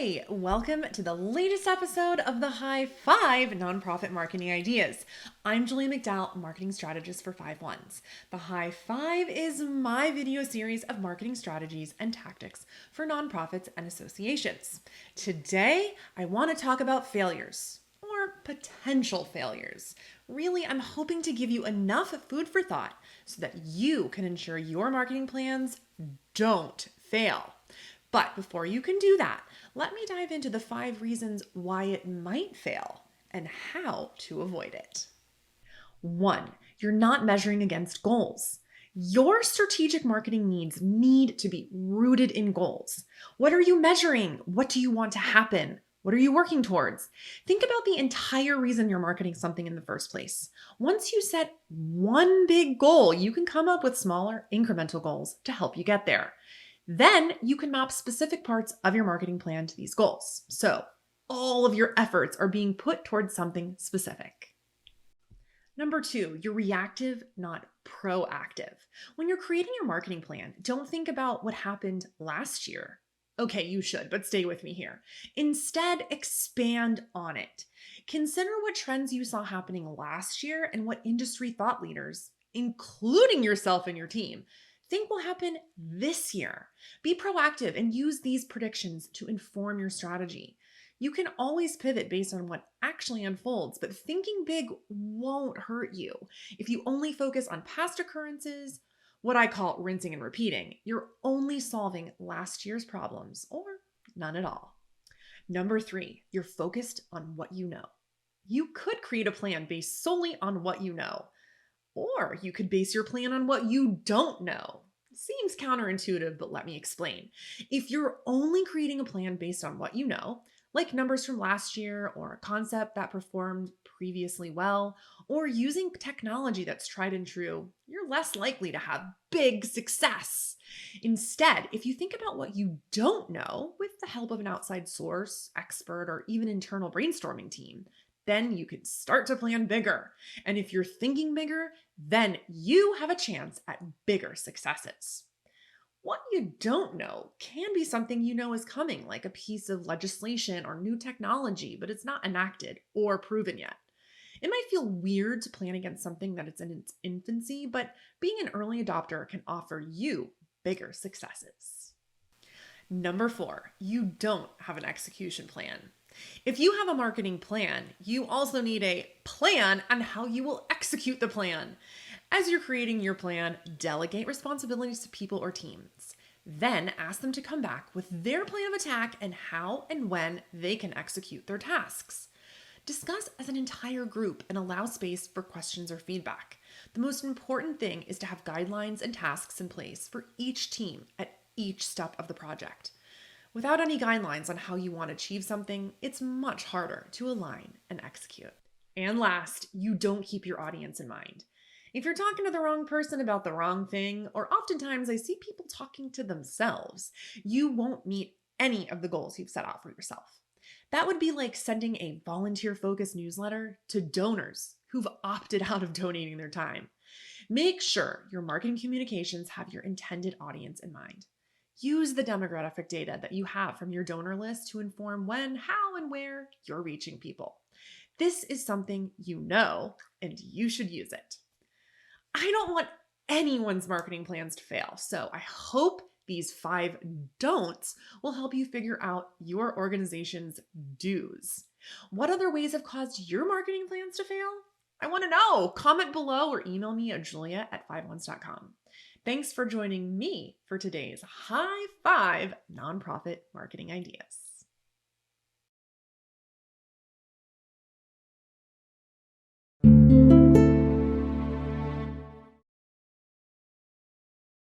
Hi, welcome to the latest episode of the High Five Nonprofit Marketing Ideas. I'm Julia McDowell, marketing strategist for 5-1s. The High Five is my video series of marketing strategies and tactics for nonprofits and associations. Today, I want to talk about failures or potential failures. Really, I'm hoping to give you enough food for thought so that you can ensure your marketing plans don't fail. But before you can do that, let me dive into the 5 reasons why it might fail and how to avoid it. 1, you're not measuring against goals. Your strategic marketing needs need to be rooted in goals. What are you measuring? What do you want to happen? What are you working towards? Think about the entire reason you're marketing something in the first place. Once you set one big goal, you can come up with smaller incremental goals to help you get there. Then you can map specific parts of your marketing plan to these goals. So all of your efforts are being put towards something specific. Number 2, you're reactive, not proactive. When you're creating your marketing plan, don't think about what happened last year. Okay, you should, but stay with me here. Instead, expand on it. Consider what trends you saw happening last year and what industry thought leaders, including yourself and your team, think will happen this year. Be proactive and use these predictions to inform your strategy. You can always pivot based on what actually unfolds, but thinking big won't hurt you. If you only focus on past occurrences, what I call rinsing and repeating, you're only solving last year's problems or none at all. Number 3, you're focused on what you know. You could create a plan based solely on what you know. Or you could base your plan on what you don't know. Seems counterintuitive, but let me explain. If you're only creating a plan based on what you know, like numbers from last year or a concept that performed previously well, or using technology that's tried and true, you're less likely to have big success. Instead, if you think about what you don't know with the help of an outside source, expert, or even internal brainstorming team, then you can start to plan bigger. And if you're thinking bigger, then you have a chance at bigger successes. What you don't know can be something you know is coming, like a piece of legislation or new technology, but it's not enacted or proven yet. It might feel weird to plan against something that is in its infancy, but being an early adopter can offer you bigger successes. Number 4, you don't have an execution plan. If you have a marketing plan, you also need a plan on how you will execute the plan. As you're creating your plan, delegate responsibilities to people or teams. Then ask them to come back with their plan of attack and how and when they can execute their tasks. Discuss as an entire group and allow space for questions or feedback. The most important thing is to have guidelines and tasks in place for each team at each step of the project. Without any guidelines on how you want to achieve something, it's much harder to align and execute. And last, you don't keep your audience in mind. If you're talking to the wrong person about the wrong thing, or oftentimes I see people talking to themselves, you won't meet any of the goals you've set out for yourself. That would be like sending a volunteer-focused newsletter to donors who've opted out of donating their time. Make sure your marketing communications have your intended audience in mind. Use the demographic data that you have from your donor list to inform when, how, and where you're reaching people. This is something you know, and you should use it. I don't want anyone's marketing plans to fail, so I hope these 5 don'ts will help you figure out your organization's do's. What other ways have caused your marketing plans to fail? I want to know. Comment below or email me at julia@5ones.com. Thanks for joining me for today's High 5 Nonprofit Marketing Ideas.